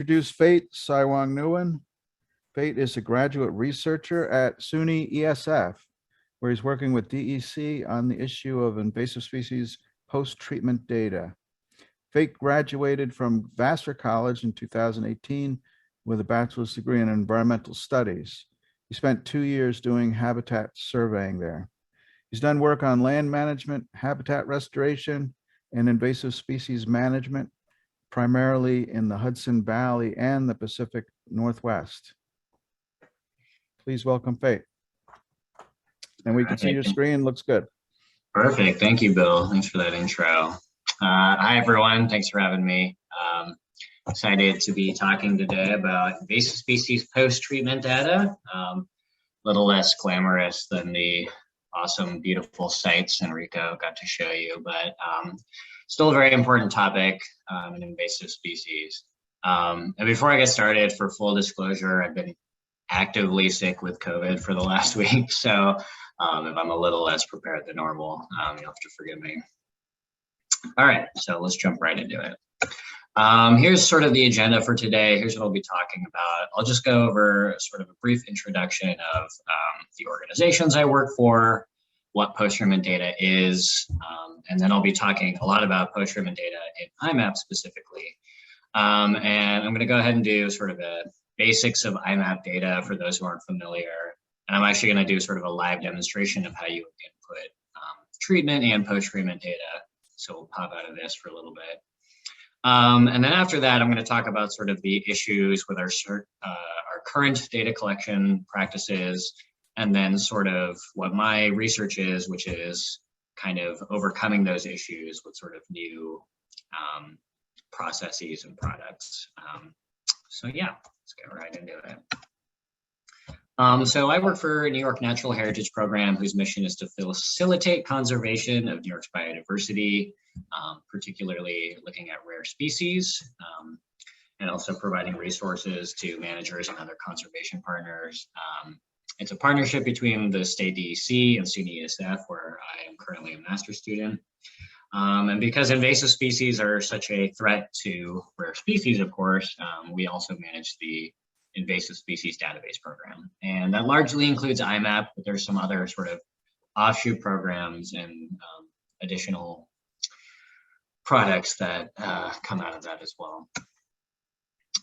Introduce Fate Syewoangnuan. Fate is a graduate researcher at SUNY ESF, where he's working with DEC on the issue of invasive species post-treatment data. Fate graduated from Vassar College in 2018 with a bachelor's degree in environmental studies. He spent 2 years doing habitat surveying there. He's done work on land management, habitat restoration, and invasive species management, primarily in the Hudson Valley and the Pacific Northwest. Please welcome Fate. And we can see your screen, looks good. Perfect, thank you, Bill. Thanks for that intro. Hi, everyone, thanks for having me. Excited to be talking today about invasive species post-treatment data. A little less glamorous than the awesome, beautiful sites Enrico got to show you, but still a very important topic in invasive species. And before I get started, for full disclosure, I've been actively sick with COVID for the last week, so if I'm a little less prepared than normal, you'll have to forgive me. All right, so let's jump right into it. Here's sort of the agenda for today. Here's what I'll be talking about. I'll just go over sort of a brief introduction of the organizations I work for, what post-treatment data is, and then I'll be talking a lot about post-treatment data in IMAP specifically. And I'm going to go ahead and do sort of the basics of IMAP data for those who aren't familiar. And I'm actually going to do sort of a live demonstration of how you would input treatment and post-treatment data. So we'll pop out of this for a little bit. And then after that, I'm going to talk about sort of the issues with our current data collection practices, and then sort of what my research is, which is kind of overcoming those issues with sort of new processes and products. So yeah, let's get right into it. So I work for New York Natural Heritage Program, whose mission is to facilitate conservation of New York's biodiversity, particularly looking at rare species, and also providing resources to managers and other conservation partners. It's a partnership between the state DEC and SUNY ESF, where I am currently a master's student. And because invasive species are such a threat to rare species, of course, we also manage the Invasive Species Database Program. And that largely includes IMAP, but there's some other sort of offshoot programs and additional products that come out of that as well.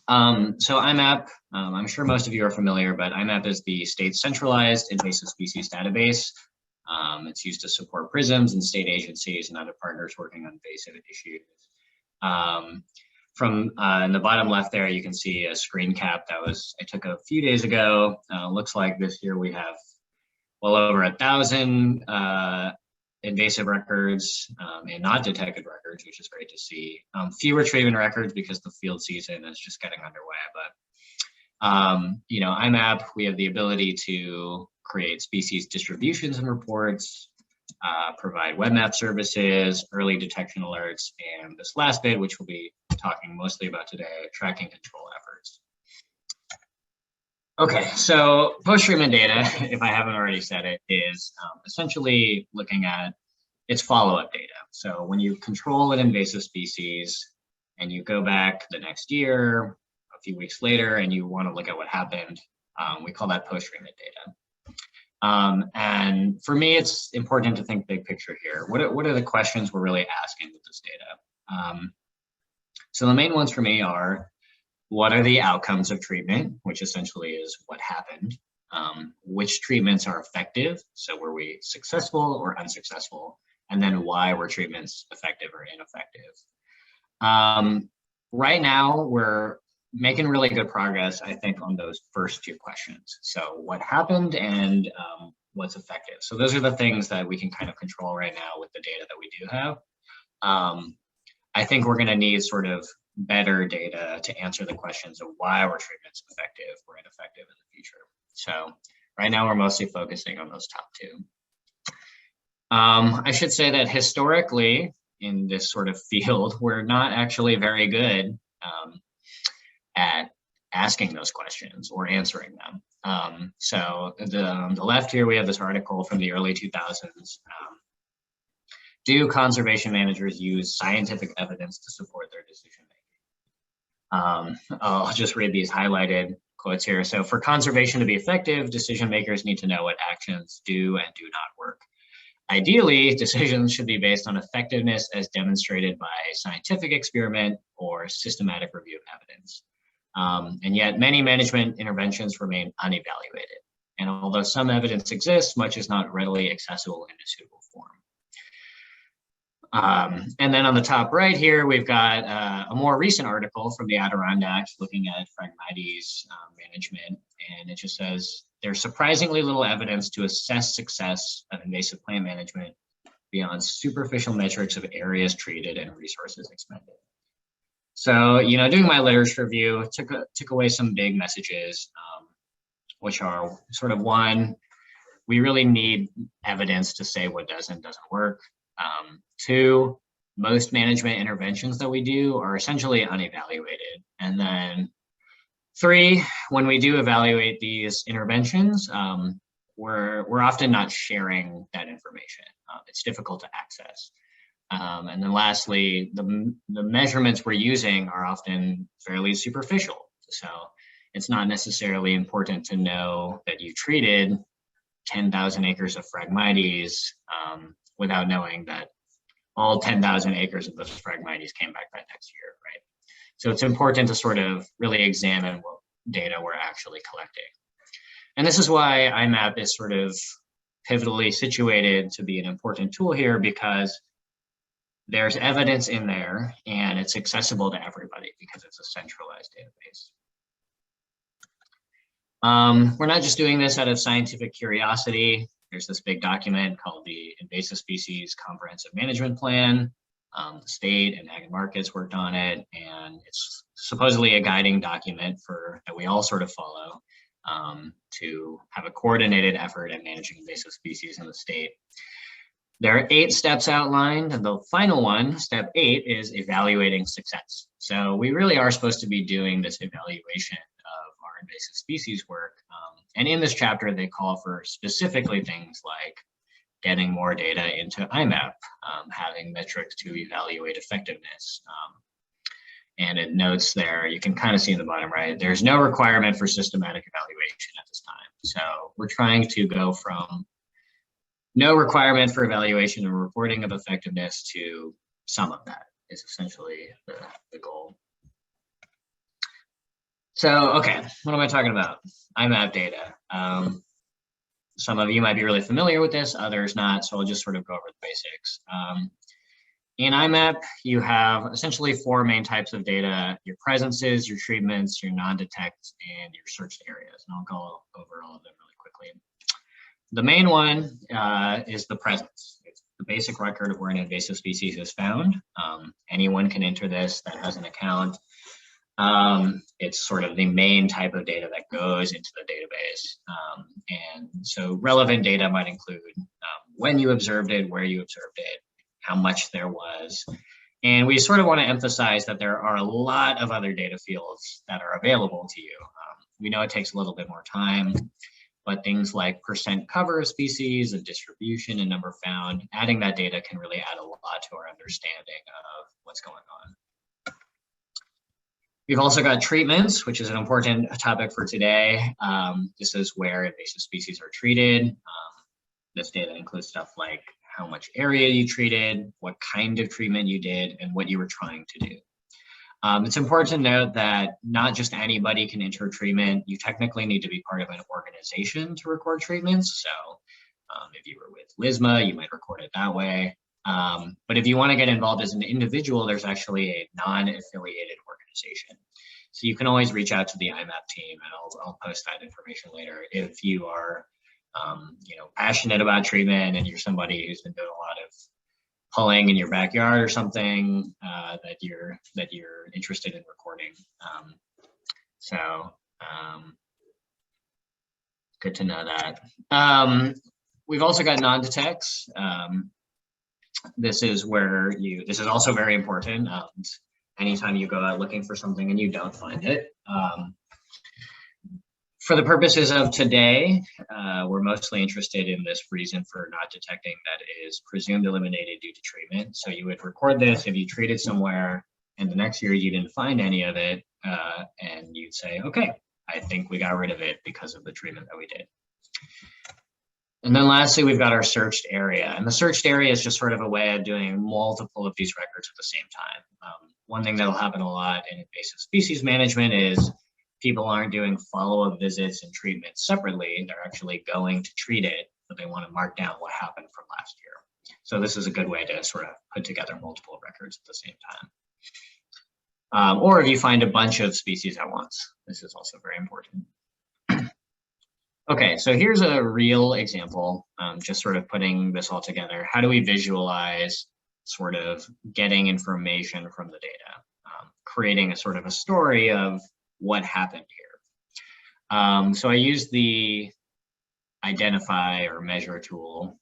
So IMAP, I'm sure most of you are familiar, but IMAP is the state's centralized invasive species database. It's used to support PRISMs and state agencies and other partners working on invasive issues. From in the bottom left there, you can see a screen cap that I took a few days ago. Looks like this year we have well over 1,000 invasive records and not detected records, which is great to see. Fewer treatment records because the field season is just getting underway. But you know, IMAP, we have the ability to create species distributions and reports, provide web map services, early detection alerts, and this last bit, which we'll be talking mostly about today, tracking control efforts. Okay, so post-treatment data, if I haven't already said it, is essentially looking at its follow-up data. So when you control an invasive species and you go back the next year, a few weeks later, and you want to look at what happened, we call that post-treatment data. And for me, it's important to think big picture here. What are the questions we're really asking with this data? So the main ones for me are, what are the outcomes of treatment, which essentially is what happened? Which treatments are effective? So were we successful or unsuccessful? And then why were treatments effective or ineffective? Right now, we're making really good progress, I think, on those first two questions. So what happened and what's effective? So those are the things that we can kind of control right now with the data that we do have. I think we're going to need sort of better data to answer the questions of why were treatments effective or ineffective in the future. So right now we're mostly focusing on those top two. I should say that historically in this sort of field, we're not actually very good at asking those questions or answering them. So on the left here, we have this article from the early 2000s. Do conservation managers use scientific evidence to support their decision I'll just read these highlighted quotes here. So for conservation to be effective, decision makers need to know what actions do and do not work. Ideally, decisions should be based on effectiveness as demonstrated by scientific experiment or systematic review of evidence. And yet many management interventions remain unevaluated. And although some evidence exists, much is not readily accessible in a suitable form. And then on the top right here, we've got a more recent article from the Adirondacks looking at Phragmites management. And it just says, there's surprisingly little evidence to assess success of invasive plant management beyond superficial metrics of areas treated and resources expended. So, doing my literature review took away some big messages, which are sort of one, we really need evidence to say what does and doesn't work. Two, most management interventions that we do are essentially unevaluated. And then three, when we do evaluate these interventions, we're often not sharing that information. It's difficult to access. And then lastly, the measurements we're using are often fairly superficial. So it's not necessarily important to know that you treated 10,000 acres of Phragmites without knowing that all 10,000 acres of those Phragmites came back that next year, right? So it's important to sort of really examine what data we're actually collecting. And this is why IMAP is sort of pivotally situated to be an important tool here, because there's evidence in there and it's accessible to everybody because it's a centralized database. We're not just doing this out of scientific curiosity. There's this big document called the Invasive Species Comprehensive Management Plan. The state and ag markets worked on it, and it's supposedly a guiding document that we all sort of follow to have a coordinated effort at managing invasive species in the state. There are 8 steps outlined, and the final one, step 8, is evaluating success. So we really are supposed to be doing this evaluation of our invasive species work. And in this chapter, they call for specifically things like getting more data into IMAP, having metrics to evaluate effectiveness. And it notes there, you can kind of see in the bottom right, there's no requirement for systematic evaluation at this time. So we're trying to go from no requirement for evaluation and reporting of effectiveness to some of that is essentially the goal. So, okay, what am I talking about? IMAP data. Some of you might be really familiar with this, others not, so I'll just sort of go over the basics. In IMAP, you have essentially 4 main types of data: your presences, your treatments, your non-detect, and your searched areas. And I'll go over all of them really quickly. The main one is the presence. It's the basic record of where an invasive species is found. Anyone can enter this that has an account. It's sort of the main type of data that goes into the database. And so relevant data might include when you observed it, where you observed it, how much there was. And we sort of want to emphasize that there are a lot of other data fields that are available to you. We know it takes a little bit more time, but things like percent cover of species, and distribution and number found, adding that data can really add a lot to our understanding of what's going on. We've also got treatments, which is an important topic for today. This is where invasive species are treated. This data includes stuff like how much area you treated, what kind of treatment you did, and what you were trying to do. It's important to note that not just anybody can enter treatment. You technically need to be part of an organization to record treatments. So if you were with LIISMA, you might record it that way. But if you want to get involved as an individual, there's actually a non-affiliated organization. So you can always reach out to the IMAP team, and I'll post that information later. If you are passionate about treatment and you're somebody who's been doing a lot of pulling in your backyard or something, that you're interested in recording. Good to know that. We've also got non-detects. This is also very important. Anytime you go out looking for something and you don't find it. For the purposes of today, we're mostly interested in this reason for not detecting that is presumed eliminated due to treatment. So you would record this if you treated somewhere and the next year you didn't find any of it. and you'd say, okay, I think we got rid of it because of the treatment that we did. And then lastly, we've got our searched area. And the searched area is just sort of a way of doing multiple of these records at the same time. One thing that'll happen a lot in invasive species management is people aren't doing follow-up visits and treatments separately. They're actually going to treat it, but they want to mark down what happened from last year. So this is a good way to sort of put together multiple records at the same time. Or if you find a bunch of species at once, this is also very important. Okay, so here's a real example, just sort of putting this all together. How do we visualize sort of getting information from the data, creating a sort of a story of what happened here? So I used the identify or measure tool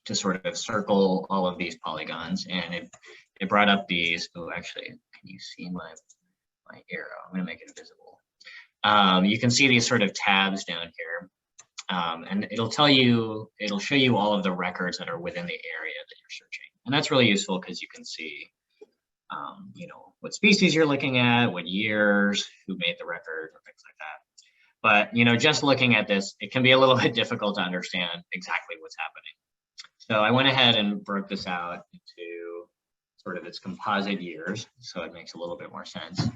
to sort of circle all of these polygons, and it brought up these. Oh, actually, can you see my arrow? I'm going to make it visible. You can see these sort of tabs down here, and it'll show you all of the records that are within the area that you're searching. And that's really useful because you can see, you know, what species you're looking at, what years, who made the record, or things like that. But, you know, just looking at this, it can be a little bit difficult to understand exactly what's happening. So I went ahead and broke this out into sort of its composite years, so it makes a little bit more sense.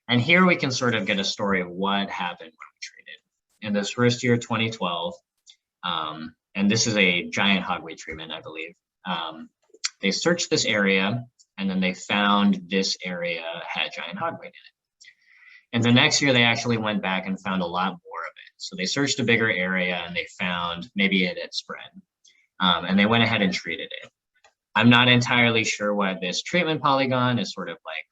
And here we can sort of get a story of what happened when we treated. In this first year, 2012, and this is a giant hogweed treatment, I believe. They searched this area, and then they found this area had giant hogweed in it. And the next year, they actually went back and found a lot more of it. So they searched a bigger area, and they found maybe it had spread. And they went ahead and treated it. I'm not entirely sure why this treatment polygon is sort of like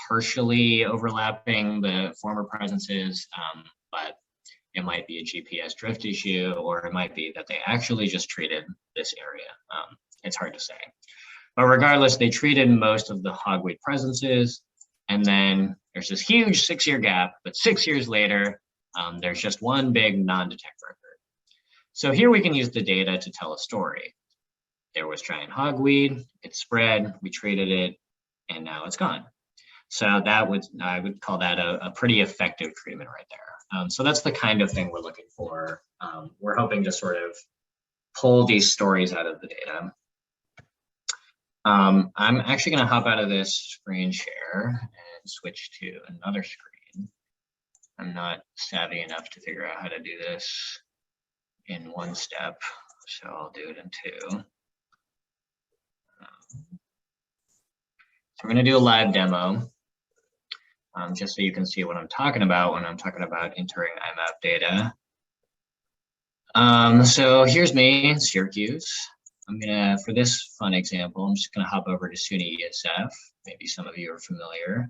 partially overlapping the former presences, but it might be a GPS drift issue, or it might be that they actually just treated this area. It's hard to say. But regardless, they treated most of the hogweed presences, and then there's this huge 6-year gap, but 6 years later, there's just one big non-detect record. So here we can use the data to tell a story. There was giant hogweed, it spread, we treated it, and now it's gone. So I would call that a pretty effective treatment right there. So that's the kind of thing we're looking for. We're hoping to sort of pull these stories out of the data. I'm actually going to hop out of this screen share and switch to another screen. I'm not savvy enough to figure out how to do this in one step, so I'll do it in two. So we're going to do a live demo. Just so you can see what I'm talking about when I'm talking about entering IMAP data. So here's me in Syracuse. I'm gonna, for this fun example, I'm just gonna hop over to SUNY ESF. Maybe some of you are familiar.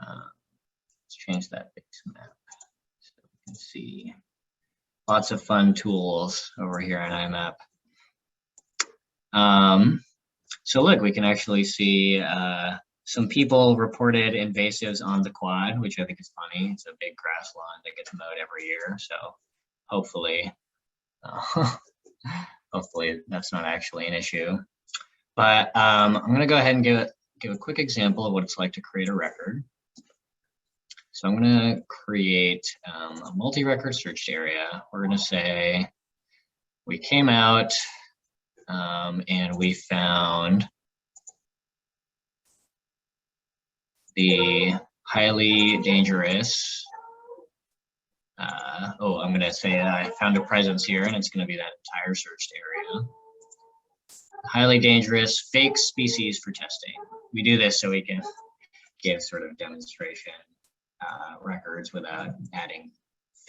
Let's change that base map so we can see lots of fun tools over here on IMAP. So look, we can actually see some people reported invasives on the quad, which I think is funny. It's a big grass lawn that gets mowed every year. So hopefully, hopefully that's not actually an issue. But I'm going to go ahead and give a quick example of what it's like to create a record. So I'm going to create a multi-record searched area. We're going to say we came out and we found the highly dangerous, I'm going to say I found a presence here, and it's going to be that entire searched area. Highly dangerous fake species for testing. We do this so we can give sort of demonstration records without adding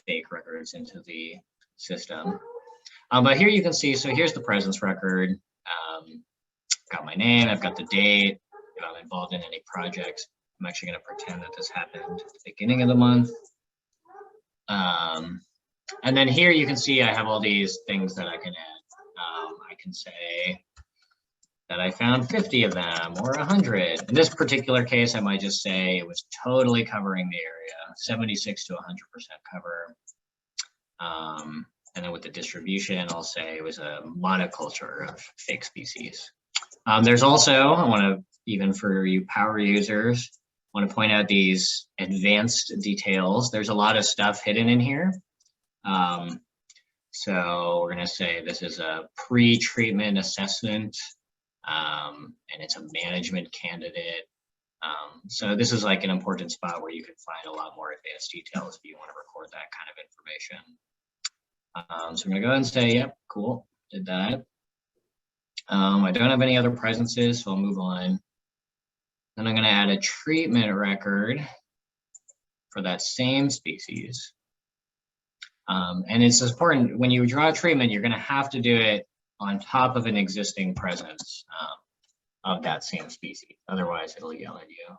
fake records into the system. But here you can see, so here's the presence record. Got my name, I've got the date, if I'm involved in any projects. I'm actually going to pretend that this happened at the beginning of the month. And then here you can see I have all these things that I can add. I can say that I found 50 of them or 100. In this particular case, I might just say it was totally covering the area, 76 to 100% cover. And then with the distribution, I'll say it was a monoculture of fake species. There's also, I want to, even for you power users, want to point out these advanced details. There's a lot of stuff hidden in here. So we're going to say this is a pre-treatment assessment, and it's a management candidate. So this is like an important spot where you can find a lot more advanced details if you want to record that kind of information. So I'm going to go ahead and say, yep, cool, did that. I don't have any other presences, so I'll move on. Then I'm going to add a treatment record for that same species. And it's important, when you draw a treatment, you're going to have to do it on top of an existing presence of that same species. Otherwise, it'll yell at you.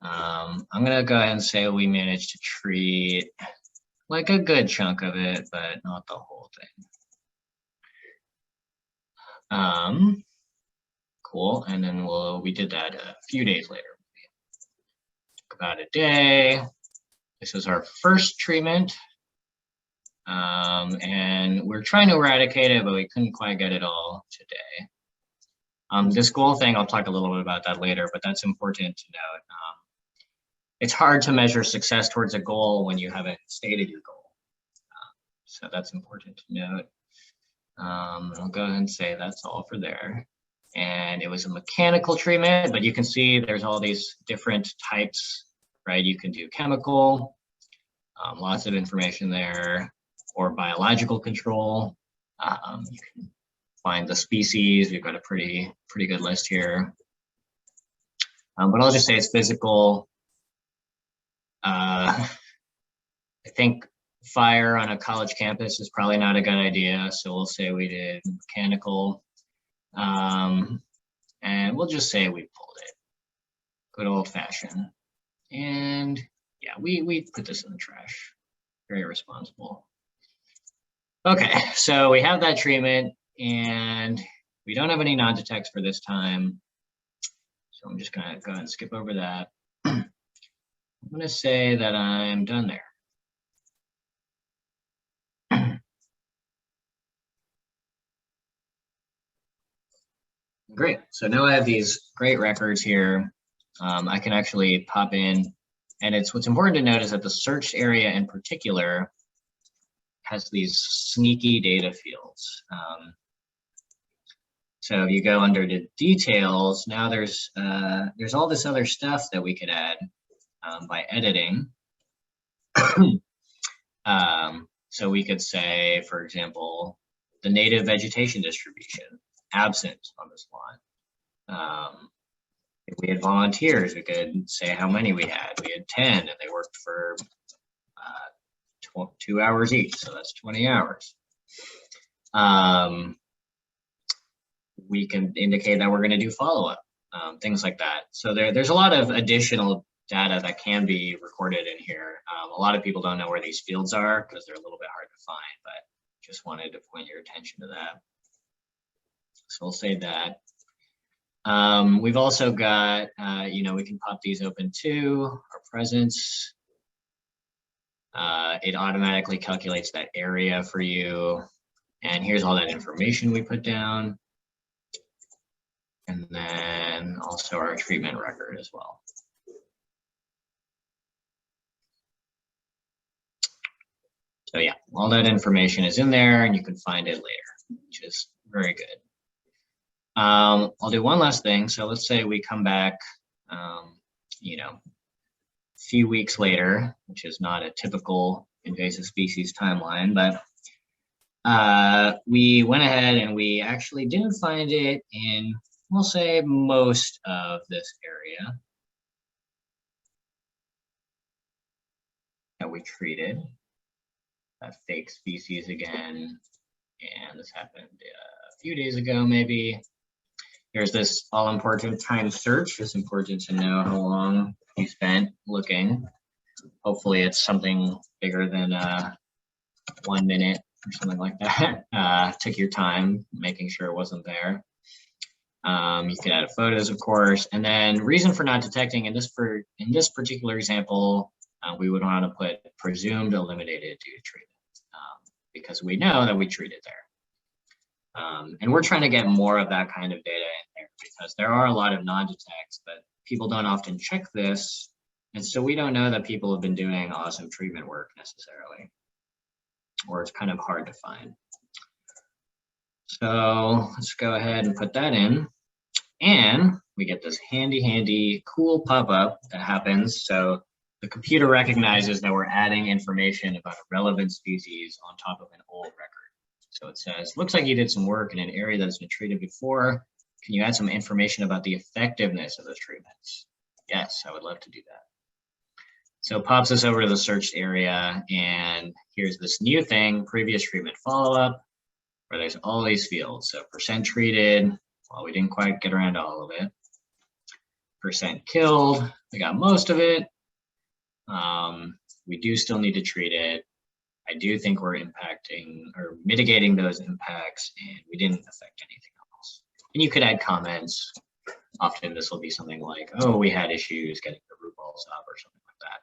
I'm going to go ahead and say we managed to treat like a good chunk of it, but not the whole thing. Cool. And then we did that a few days later. Took about a day. This is our first treatment. And we're trying to eradicate it, but we couldn't quite get it all today. This goal thing, I'll talk a little bit about that later, but that's important to note. It's hard to measure success towards a goal when you haven't stated your goal. So that's important to note. I'll go ahead and say that's all for there. And it was a mechanical treatment, but you can see there's all these different types, right? You can do chemical, lots of information there, or biological control. You can find the species. We've got a pretty good list here. But I'll just say it's physical. I think fire on a college campus is probably not a good idea. So we'll say we did mechanical. And we'll just say we pulled it. Good old fashioned. And yeah, we put this in the trash. Very responsible. Okay, so we have that treatment and we don't have any non-detects for this time. So I'm just gonna go ahead and skip over that. I'm gonna say that I'm done there. Great, so now I have these great records here. I can actually pop in, and what's important to note is that the search area in particular has these sneaky data fields. So if you go under the details, now there's all this other stuff that we could add by editing. So we could say, for example, the native vegetation distribution, absent on this line. If we had volunteers, we could say how many we had. We had 10 and they worked for 2 hours each, so that's 20 hours. We can indicate that we're going to do follow-up, things like that. So there's a lot of additional data that can be recorded in here. A lot of people don't know where these fields are because they're a little bit hard to find, but just wanted to point your attention to that. So we'll say that. We've also got, we can pop these open too, our presence. It automatically calculates that area for you. And here's all that information we put down. And then also our treatment record as well. So yeah, all that information is in there and you can find it later, which is very good. I'll do one last thing. So let's say we come back, a few weeks later, which is not a typical invasive species timeline, but we went ahead and we actually didn't find it in, we'll say, most of this area that we treated. That fake species again, and this happened a few days ago maybe. Here's this all-important time search. It's important to know how long you spent looking. Hopefully it's something bigger than 1 minute or something like that. Took your time making sure it wasn't there. You could add photos, of course, and then reason for not detecting in this particular example, we would want to put presumed eliminated due to treatment because we know that we treated there. And we're trying to get more of that kind of data in there because there are a lot of non-detects, but people don't often check this. And so we don't know that people have been doing awesome treatment work necessarily, or it's kind of hard to find. So let's go ahead and put that in. And we get this handy, cool pop-up that happens. So the computer recognizes that we're adding information about a relevant species on top of an old record. So it says, looks like you did some work in an area that's been treated before. Can you add some information about the effectiveness of those treatments? Yes, I would love to do that. So it pops us over to the searched area, and here's this new thing, previous treatment follow-up, where there's all these fields. So percent treated, well, we didn't quite get around to all of it. Percent killed, we got most of it. We do still need to treat it. I do think we're impacting or mitigating those impacts, and we didn't affect anything else. And you could add comments. Often this will be something like, oh, we had issues getting the root balls up or something like that.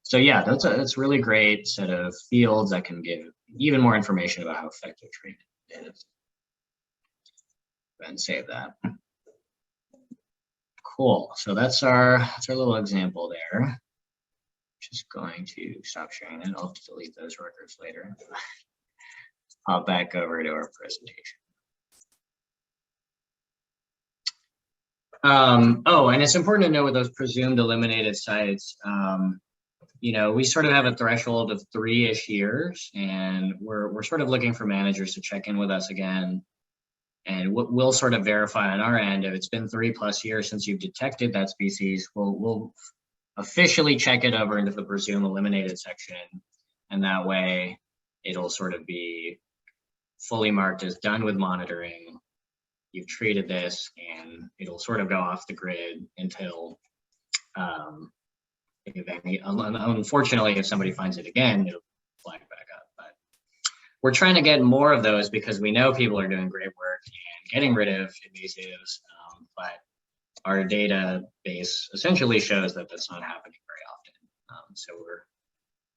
So yeah, that's really great set of fields that can give even more information about how effective treatment is. Go ahead and save that. Cool. So that's our little example there. Just going to stop sharing it. I'll have to delete those records later. Hop back over to our presentation. Oh, and it's important to know with those presumed eliminated sites, you know, we sort of have a threshold of 3-ish years, and we're sort of looking for managers to check in with us again. And we'll sort of verify on our end if it's been 3+ years since you've detected that species, we'll officially check it over into the presumed eliminated section. And that way it'll sort of be fully marked as done with monitoring. You've treated this, and it'll sort of go off the grid until, unfortunately, if somebody finds it again, it'll flag back up. But we're trying to get more of those because we know people are doing great work and getting rid of invasives, but our database essentially shows that that's not happening very often. So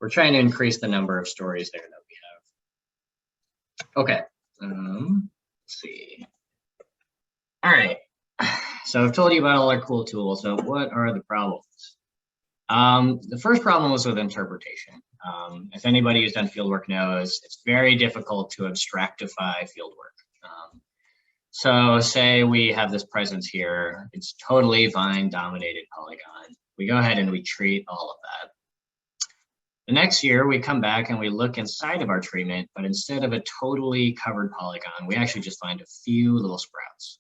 we're trying to increase the number of stories there that we have. Okay, let's see. All right, so I've told you about all our cool tools. So what are the problems? The first problem was with interpretation. If anybody who's done fieldwork knows, it's very difficult to abstractify fieldwork. So say we have this presence here, it's totally vine dominated polygon. We go ahead and we treat all of that. The next year we come back and we look inside of our treatment, but instead of a totally covered polygon, we actually just find a few little sprouts.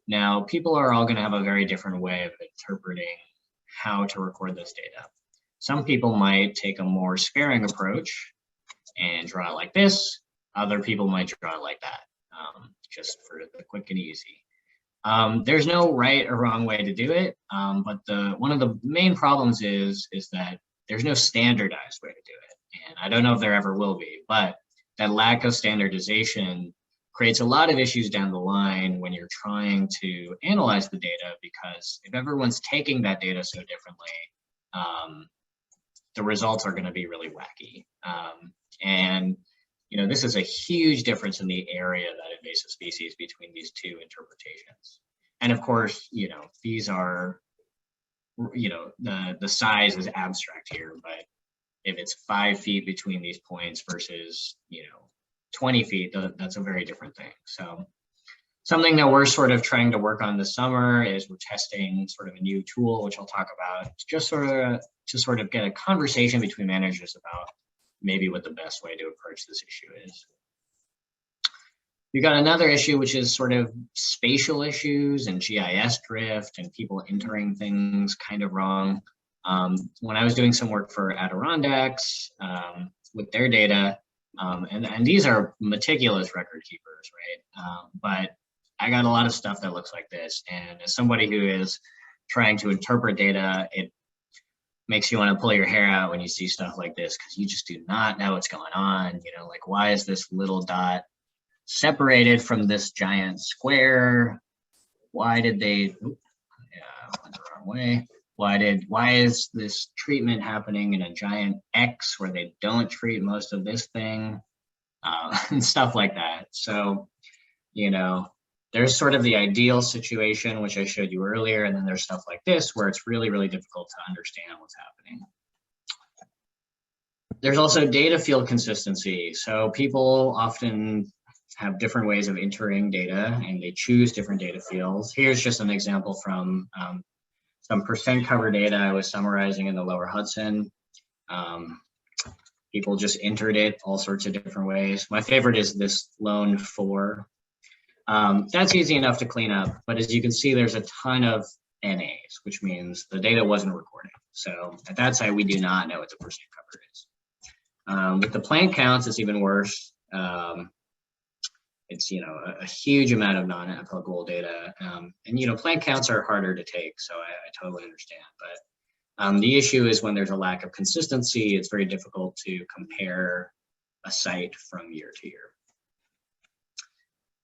Now, people are all going to have a very different way of interpreting how to record this data. Some people might take a more sparing approach and draw it like this. Other people might draw it like that, just for the quick and easy. There's no right or wrong way to do it, but one of the main problems is that there's no standardized way to do it. And I don't know if there ever will be, but that lack of standardization creates a lot of issues down the line when you're trying to analyze the data, because if everyone's taking that data so differently, the results are going to be really wacky. And you know, this is a huge difference in the area that invasive species between these two interpretations. And of course, you know, these are, you know, the size is abstract here, but if it's 5 feet between these points versus, you know, 20 feet, that's a very different thing. So something that we're sort of trying to work on this summer is we're testing sort of a new tool, which I'll talk about, just to sort of get a conversation between managers about maybe what the best way to approach this issue is. We've got another issue, which is sort of spatial issues and GIS drift and people entering things kind of wrong. When I was doing some work for Adirondacks with their data, and these are meticulous record keepers, right? But I got a lot of stuff that looks like this. And as somebody who is trying to interpret data, it makes you want to pull your hair out when you see stuff like this, because you just do not know what's going on. You know, like, why is this little dot separated from this giant square? Why did they, went the wrong way. Why is this treatment happening in a giant X where they don't treat most of this thing, and stuff like that. So, you know, There's sort of the ideal situation, which I showed you earlier, and then there's stuff like this where it's really, really difficult to understand what's happening. There's also data field consistency. So people often have different ways of entering data and they choose different data fields. Here's just an example from some percent cover data I was summarizing in the Lower Hudson. People just entered it all sorts of different ways. My favorite is this lone 4. That's easy enough to clean up, but as you can see, there's a ton of NAs, which means the data wasn't recording. So at that site, we do not know what the percent cover is. With the plant counts, it's even worse. It's, a huge amount of non-applicable data. And, plant counts are harder to take, so I totally understand. But the issue is when there's a lack of consistency, it's very difficult to compare a site from year to year.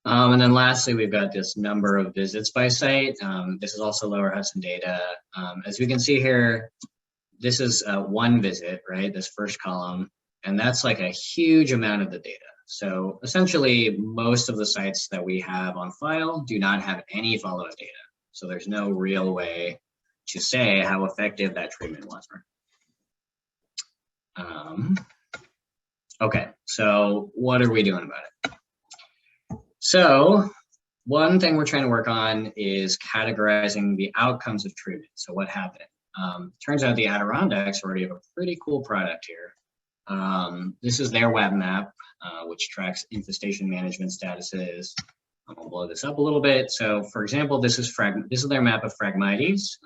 And then lastly, we've got this number of visits by site. This is also Lower Hudson data. As we can see here, this is one visit, right? This first column, and that's like a huge amount of the data. So essentially, most of the sites that we have on file do not have any follow-up data. So there's no real way to say how effective that treatment was. Okay, so what are we doing about it? So one thing we're trying to work on is categorizing the outcomes of treatment. So what happened? Turns out the Adirondacks already have a pretty cool product here. This is their web map, which tracks infestation management statuses. I'm gonna blow this up a little bit. So for example, this is their map of Phragmites.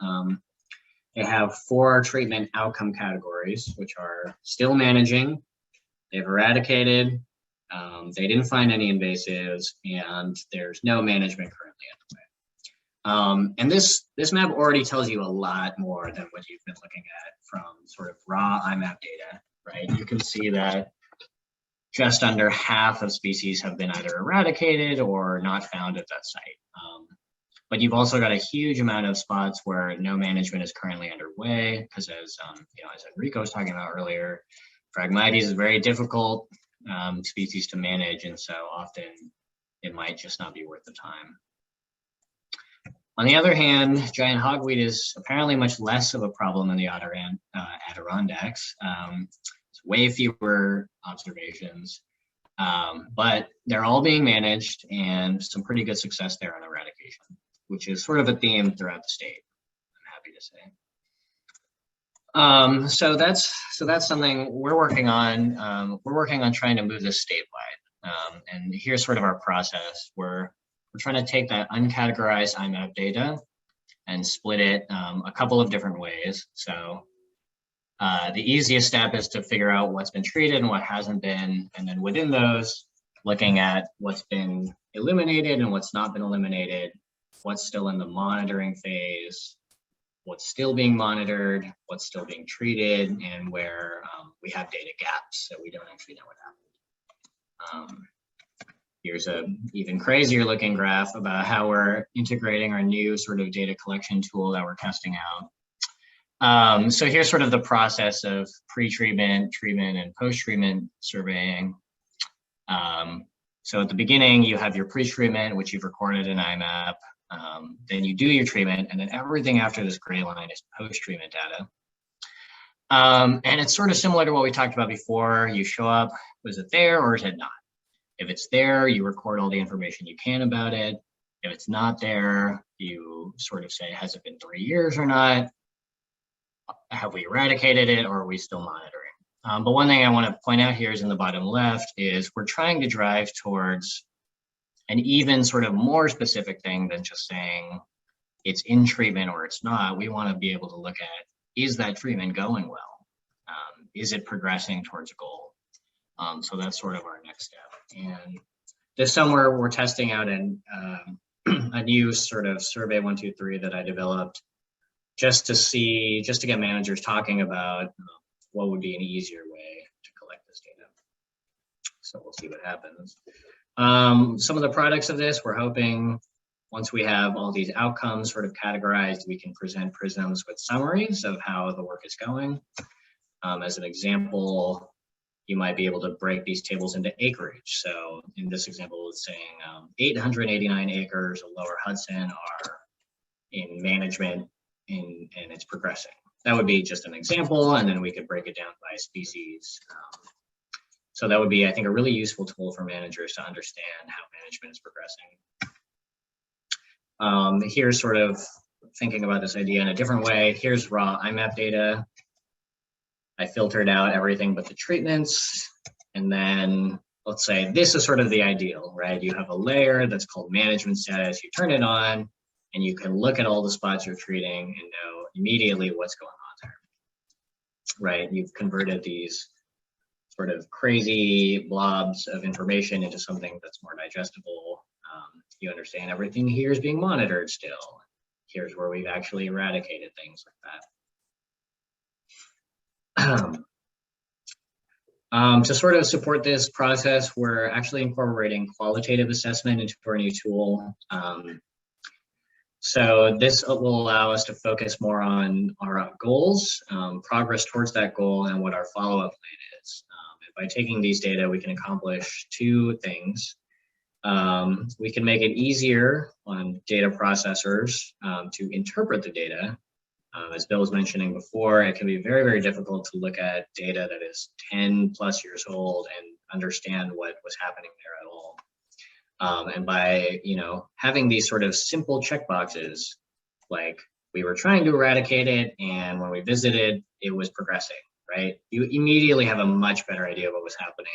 They have 4 treatment outcome categories, which are still managing, they've eradicated, they didn't find any invasives, and there's no management currently underway. And this map already tells you a lot more than what you've been looking at from sort of raw IMAP data, right? You can see that just under half of species have been either eradicated or not found at that site. But you've also got a huge amount of spots where no management is currently underway, because as Enrico was talking about earlier, Phragmites is a very difficult species to manage, and so often it might just not be worth the time. On the other hand, giant hogweed is apparently much less of a problem in the Adirondacks. It's way fewer observations, but they're all being managed and some pretty good success there on eradication, which is sort of a theme throughout the state, I'm happy to say. So that's something we're working on. We're working on trying to move this statewide. And here's sort of our process. We're trying to take that uncategorized IMAP data and split it a couple of different ways. So the easiest step is to figure out what's been treated and what hasn't been. And then within those, looking at what's been eliminated and what's not been eliminated, what's still in the monitoring phase, what's still being monitored, what's still being treated, and where we have data gaps that we don't actually know what happened. Here's an even crazier looking graph about how we're integrating our new sort of data collection tool that we're testing out. So here's sort of the process of pre-treatment, treatment, and post-treatment surveying. So at the beginning, you have your pre-treatment, which you've recorded in IMAP. Then you do your treatment, and then everything after this gray line is post-treatment data. And it's sort of similar to what we talked about before. You show up, was it there or is it not? If it's there, you record all the information you can about it. If it's not there, you sort of say, has it been 3 years or not? Have we eradicated it, or are we still monitoring? But one thing I want to point out here is in the bottom left is we're trying to drive towards an even sort of more specific thing than just saying it's in treatment or it's not. We want to be able to look at, is that treatment going well? Is it progressing towards a goal? So that's sort of our next step. And this summer we're testing out a new sort of survey 1, 2, 3 that I developed just to get managers talking about what would be an easier way to collect this data. So we'll see what happens. Some of the products of this, we're hoping once we have all these outcomes sort of categorized, we can present prisms with summaries of how the work is going. As an example, you might be able to break these tables into acreage. So in this example, it's saying 889 acres of Lower Hudson are in management and it's progressing. That would be just an example, and then we could break it down by species. So that would be, I think, a really useful tool for managers to understand how management is progressing. Here's sort of thinking about this idea in a different way. Here's raw IMAP data. I filtered out everything but the treatments. And then let's say this is sort of the ideal, right? You have a layer that's called management status. You turn it on and you can look at all the spots you're treating and know immediately what's going on there, right? You've converted these sort of crazy blobs of information into something that's more digestible. You understand everything here is being monitored still. Here's where we've actually eradicated things like that. To sort of support this process, we're actually incorporating qualitative assessment into our new tool. So this will allow us to focus more on our goals, progress towards that goal, and what our follow-up plan is. And by taking these data, we can accomplish two things. We can make it easier on data processors to interpret the data. As Bill was mentioning before, it can be very, very difficult to look at data that is 10 plus years old and understand what was happening there at all. And by, having these sort of simple checkboxes, like we were trying to eradicate it, and when we visited, it was progressing, right? You immediately have a much better idea of what was happening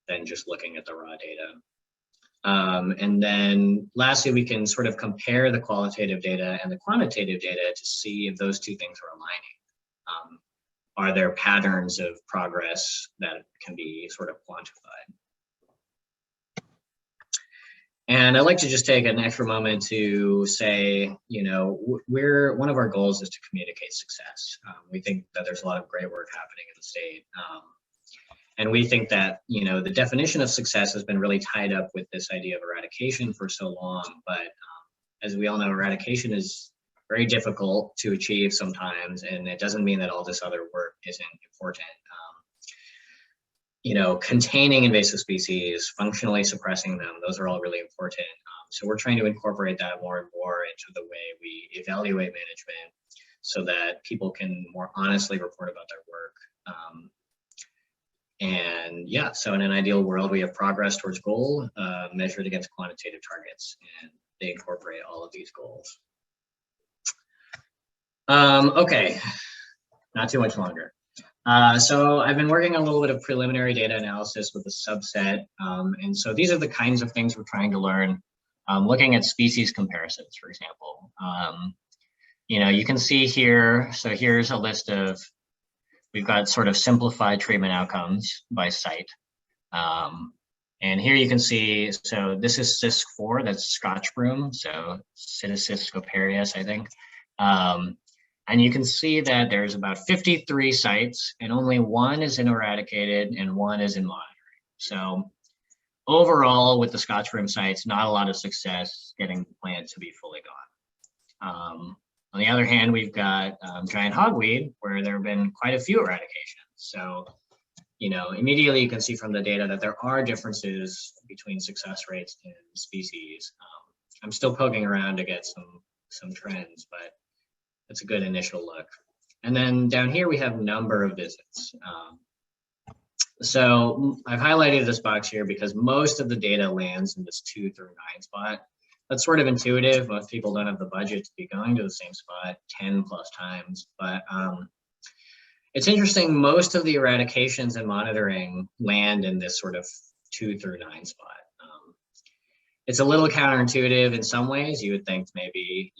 than just looking at the raw data. And then lastly, we can sort of compare the qualitative data and the quantitative data to see if those two things are aligning. Are there patterns of progress that can be sort of quantified? And I'd like to just take an extra moment to say, one of our goals is to communicate success. We think that there's a lot of great work happening in the state. And we think that, the definition of success has been really tied up with this idea of eradication for so long. But as we all know, eradication is very difficult to achieve sometimes. And it doesn't mean that all this other work isn't important. Containing invasive species, functionally suppressing them, those are all really important. So we're trying to incorporate that more and more into the way we evaluate management so that people can more honestly report about their work. And yeah, so in an ideal world, we have progress towards goal measured against quantitative targets, and they incorporate all of these goals. Okay, not too much longer. So I've been working on a little bit of preliminary data analysis with a subset. And so these are the kinds of things we're trying to learn, looking at species comparisons, for example. You can see here, so here's a list of, we've got sort of simplified treatment outcomes by site. And here you can see, so this is CISC4, that's Scotch broom, so Citicis scoparius, I think. And you can see that there's about 53 sites and only one is in eradicated and one is in monitoring. So overall, with the Scotch broom sites, not a lot of success getting the plant to be fully gone. On the other hand, we've got giant hogweed, where there have been quite a few eradications. So, immediately you can see from the data that there are differences between success rates in species. I'm still poking around to get some trends, but it's a good initial look. And then down here we have number of visits. So I've highlighted this box here because most of the data lands in this 2 through 9 spot. That's sort of intuitive. Most people don't have the budget to be going to the same spot 10 plus times, but it's interesting. Most of the eradications and monitoring land in this sort of 2 through 9 spot. It's a little counterintuitive in some ways. You would think maybe,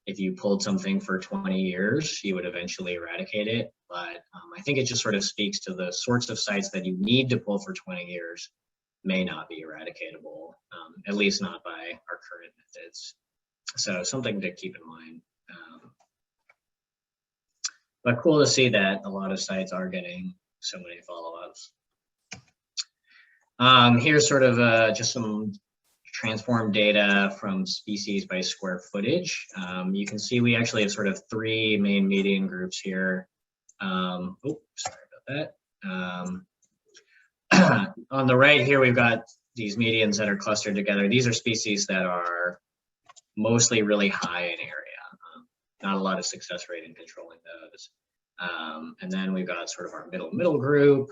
if you pulled something for 20 years, you would eventually eradicate it. But I think it just sort of speaks to the sorts of sites that you need to pull for 20 years may not be eradicatable, at least not by our current methods. So something to keep in mind. But cool to see that a lot of sites are getting so many follow-ups. Here's sort of just some transformed data from species by square footage. You can see we actually have sort of 3 main median groups here. Oh, sorry about that. on the right here, we've got these medians that are clustered together. These are species that are mostly really high in area. Not a lot of success rate in controlling those. And then we've got sort of our middle group.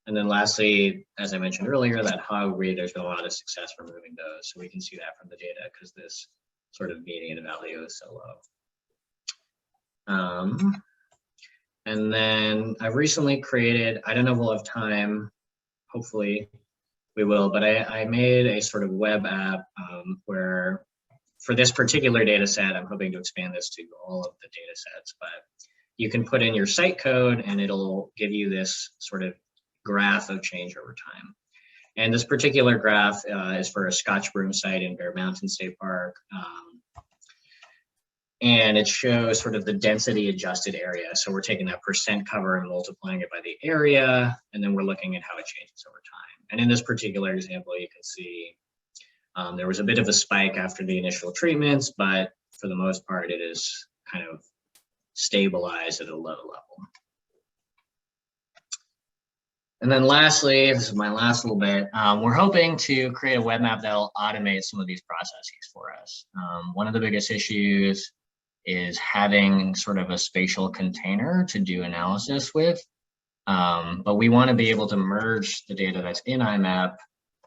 And then lastly, as I mentioned earlier, that hog breed, there's been a lot of success removing those. So we can see that from the data because this sort of median value is so low. And then I've recently created, I don't know if we'll have time, hopefully we will, but I made a sort of web app where for this particular data set, I'm hoping to expand this to all of the data sets, but you can put in your site code and it'll give you this sort of graph of change over time. And this particular graph is for a Scotch broom site in Bear Mountain State Park. And it shows sort of the density adjusted area. So we're taking that percent cover and multiplying it by the area, and then we're looking at how it changes over time. And in this particular example, you can see there was a bit of a spike after the initial treatments, but for the most part, it is kind of stabilized at a low level. And then lastly, this is my last little bit, we're hoping to create a web map that'll automate some of these processes for us. One of the biggest issues is having sort of a spatial container to do analysis with. But we want to be able to merge the data that's in IMAP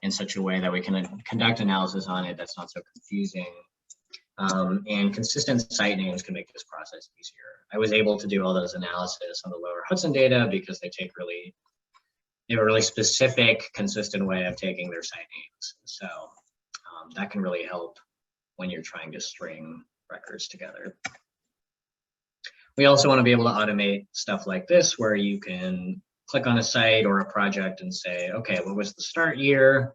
in such a way that we can conduct analysis on it that's not so confusing. And consistent site names can make this process easier. I was able to do all those analysis on the Lower Hudson data because they have a really specific, consistent way of taking their site names. So that can really help when you're trying to string records together. We also want to be able to automate stuff like this, where you can click on a site or a project and say, okay, what was the start year?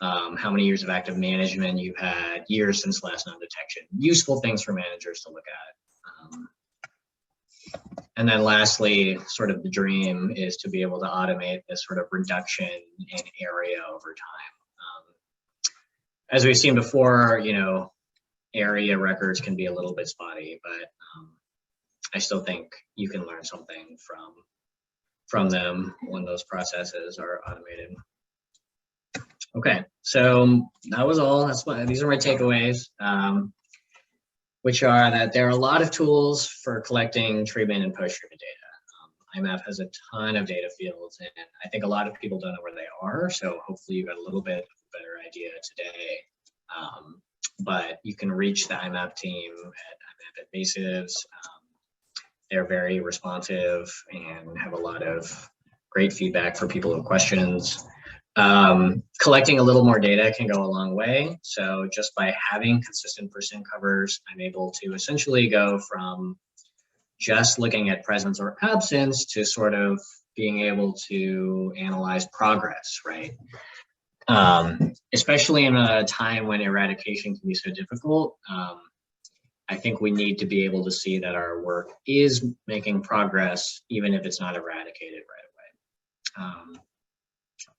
How many years of active management you've had, years since last non-detection. Useful things for managers to look at. And then lastly, sort of the dream is to be able to automate this sort of reduction in area over time. As we've seen before, you know, area records can be a little bit spotty, but I still think you can learn something from them when those processes are automated. Okay, so that was all. These are my takeaways, which are that there are a lot of tools for collecting treatment and post-treatment data. IMAP has a ton of data fields, and I think a lot of people don't know where they are, so hopefully you got a little bit of a better idea today. But you can reach the IMAP team at iMapInvasives. They're very responsive and have a lot of great feedback for people who have questions. Collecting a little more data can go a long way. So just by having consistent percent covers, I'm able to essentially go from just looking at presence or absence to sort of being able to analyze progress, right? Especially in a time when eradication can be so difficult. I think we need to be able to see that our work is making progress, even if it's not eradicated right away.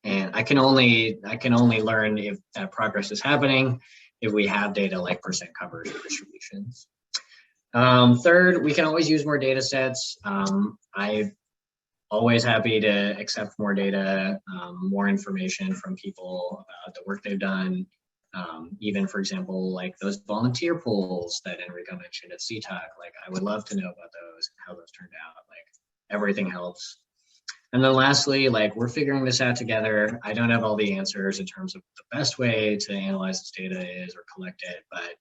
And I can only learn if that progress is happening if we have data like percent covers or distributions. Third, we can always use more data sets. I'm always happy to accept more data, more information from people about the work they've done. Even, for example, like those volunteer polls that Enrico mentioned at CTOC, like I would love to know about those and how those turned out. Like everything helps. And then lastly, like we're figuring this out together. I don't have all the answers in terms of the best way to analyze this data is or collect it, but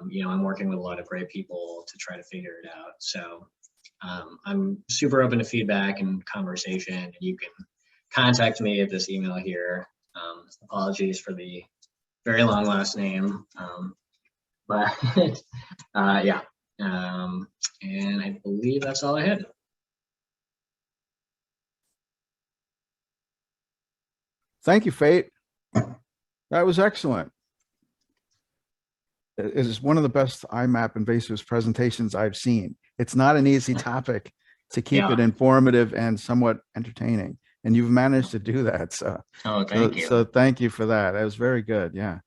you know, I'm working with a lot of great people to try to figure it out. So I'm super open to feedback and conversation. And you can contact me at this email here. Apologies for the very long last name, but yeah. And I believe that's all I had. Thank you, Fate. That was excellent. It is one of the best iMapInvasives presentations I've seen. It's not an easy topic to keep it informative and somewhat entertaining, and you've managed to do that. So, thank you. So thank you for that. That was very good. Yeah.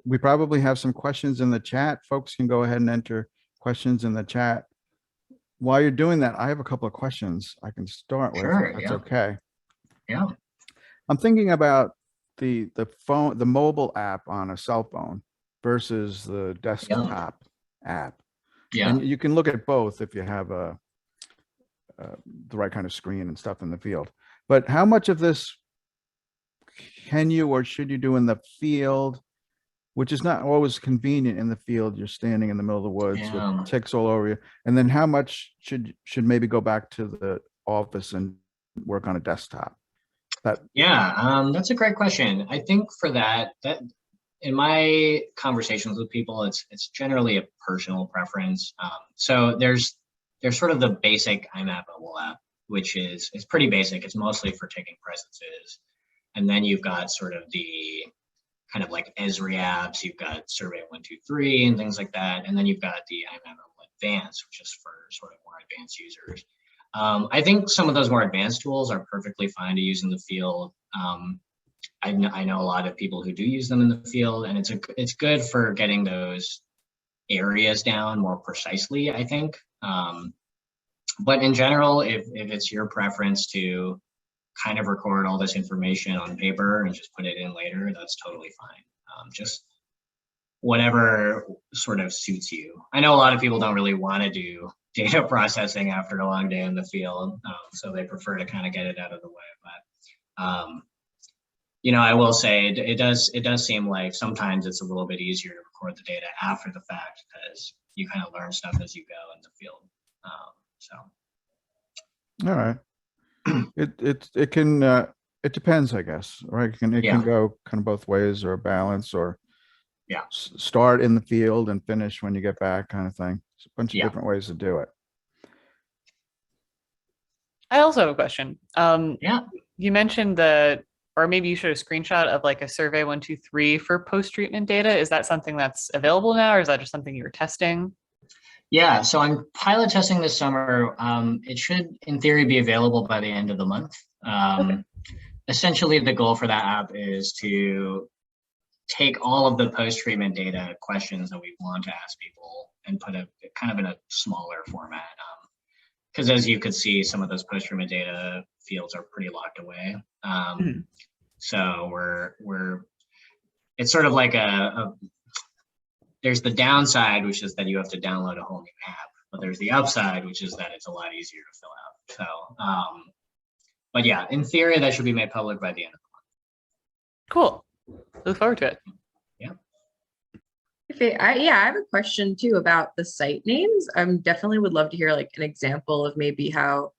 We probably have some questions in the chat. Folks can go ahead and enter questions in the chat. While you're doing that, I have a couple of questions I can start with. Sure, That's okay. Yeah. I'm thinking about the mobile app on a cell phone versus the desktop app. Yeah. And you can look at both if you have the right kind of screen and stuff in the field. But how much of this can you or should you do in the field, which is not always convenient in the field? You're standing in the middle of the woods with ticks all over you. And then how much should maybe go back to the office and work on a desktop? That's a great question. I think for that in my conversations with people, it's generally a personal preference. So there's sort of the basic IMAP mobile app, which is pretty basic. It's mostly for taking presences. And then you've got sort of the kind of like Esri apps, you've got Survey123 and things like that. And then you've got the IMAP Advanced, which is for sort of more advanced users. I think some of those more advanced tools are perfectly fine to use in the field. I know a lot of people who do use them in the field, and it's good for getting those areas down more precisely, I think. But in general, if it's your preference to kind of record all this information on paper and just put it in later, that's totally fine. Just whatever sort of suits you. I know a lot of people don't really want to do data processing after a long day in the field, so they prefer to kind of get it out of the way. But I will say it does seem like sometimes it's a little bit easier to record the data after the fact because you kind of learn stuff as you go in the field. All right. It depends, I guess, right? It can go kind of both ways, or a balance, or start in the field and finish when you get back, kind of thing. It's a bunch of different ways to do it. I also have a question. You mentioned or maybe you showed a screenshot of like a Survey123 for post-treatment data. Is that something that's available now, or is that just something you were testing? Yeah, so I'm pilot testing this summer. It should, in theory, be available by the end of the month. Essentially, the goal for that app is to take all of the post-treatment data questions that we want to ask people and put it kind of in a smaller format. Because as you could see, some of those post-treatment data fields are pretty locked away. So it's sort of like there's the downside, which is that you have to download a whole new app, but there's the upside, which is that it's a lot easier to fill out. So, but yeah, in theory, that should be made public by the end of the month. Cool. Look forward to it. Yeah. I have a question too about the site names. Definitely would love to hear like an example of maybe how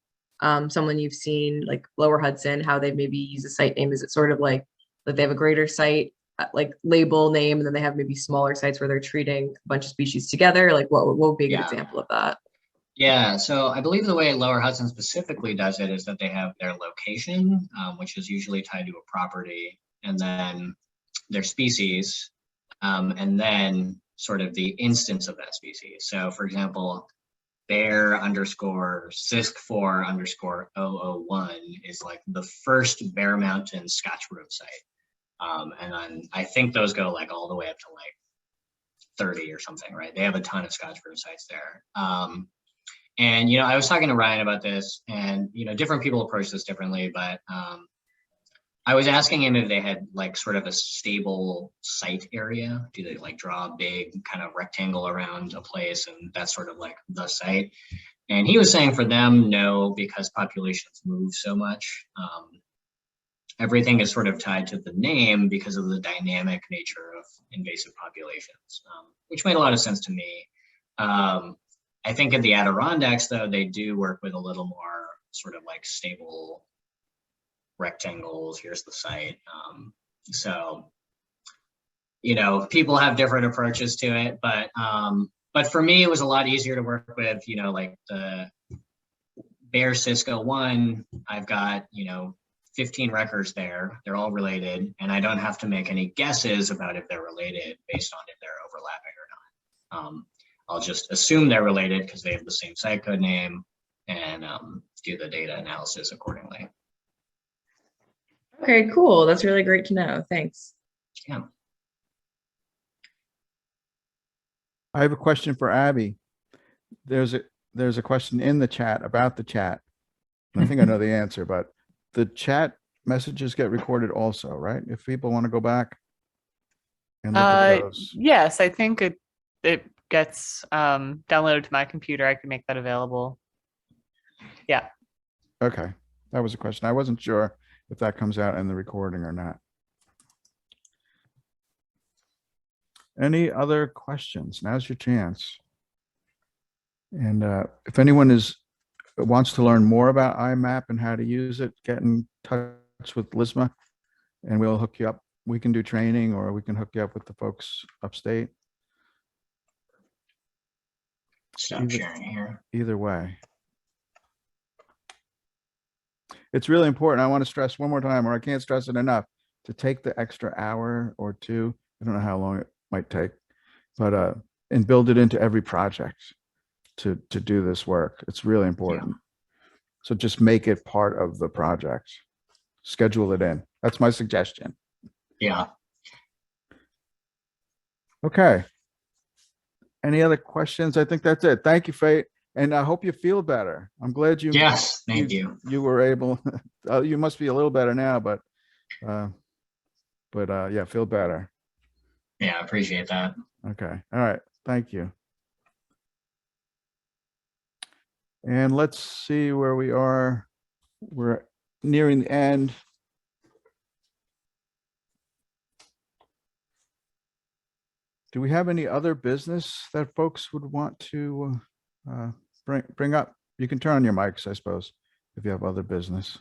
someone you've seen like Lower Hudson, how they maybe use a site name. Is it sort of like that they have a greater site like label name, and then they have maybe smaller sites where they're treating a bunch of species together? Like what would be an example of that? Yeah, so I believe the way Lower Hudson specifically does it is that they have their location, which is usually tied to a property, and then their species, and then sort of the instance of that species. So for example, bear _ CISC4 _001 is like the first Bear Mountain Scotch Grove site. And then I think those go like all the way up to like 30 or something, right? They have a ton of Scotch Grove sites there. And, I was talking to Ryan about this, and, different people approach this differently, but I was asking him if they had like sort of a stable site area. Do they like draw a big kind of rectangle around a place and that's sort of like the site? And he was saying for them, no, because populations move so much. Everything is sort of tied to the name because of the dynamic nature of invasive populations, which made a lot of sense to me. I think in the Adirondacks, though, they do work with a little more sort of like stable rectangles. Here's the site. So, people have different approaches to it, but for me, it was a lot easier to work with, like the Bear Cisco one. I've got, 15 records there. They're all related, and I don't have to make any guesses about if they're related based on if they're overlapping or not. I'll just assume they're related because they have the same site code name, and do the data analysis accordingly. Okay, cool. That's really great to know. Thanks. Yeah. I have a question for Abby. There's a question in the chat about the chat. And I think I know the answer, but the chat messages get recorded also, right? If people want to go back and look at those. Yes, I think it gets downloaded to my computer. I can make that available. Yeah. Okay, that was a question. I wasn't sure if that comes out in the recording or not. Any other questions? Now's your chance. And if anyone wants to learn more about IMAP and how to use it, get in touch with LIISMA and we'll hook you up. We can do training or we can hook you up with the folks upstate. Stop sharing here. Either way. It's really important. I want to stress one more time, or I can't stress it enough, to take the extra hour or two. I don't know how long it might take, but and build it into every project to do this work. It's really important. Yeah. So just make it part of the project. Schedule it in. That's my suggestion. Yeah. Okay. Any other questions? I think that's it. Thank you, Fate. And I hope you feel better. I'm glad you. Yes, thank you. You were able. You must be a little better now, but yeah, feel better. Yeah, I appreciate that. Okay. All right. Thank you. And let's see where we are. We're nearing the end. Do we have any other business that folks would want to bring up? You can turn on your mics, I suppose, if you have other business.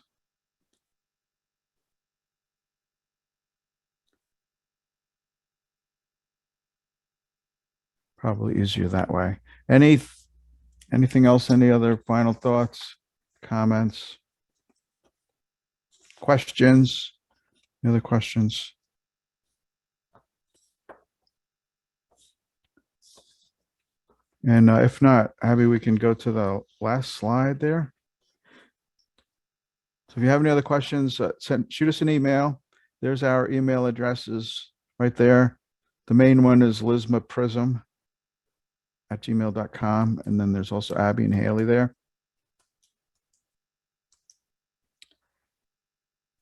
Probably easier that way. Anything else? Any other final thoughts, comments, questions? Any other questions? And if not, Abby, we can go to the last slide there. So if you have any other questions, shoot us an email. There's our email addresses right there. The main one is LIISMAPrism@gmail.com. And then there's also Abby and Haley there.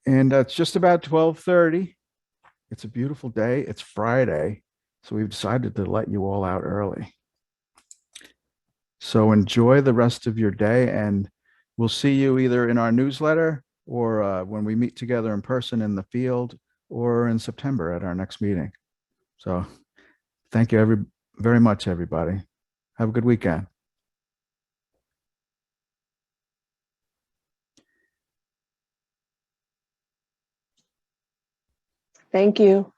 And it's just about 12:30. It's a beautiful day. It's Friday. So we've decided to let you all out early. So enjoy the rest of your day, and we'll see you either in our newsletter or when we meet together in person in the field or in September at our next meeting. So thank you very much, everybody. Have a good weekend. Thank you.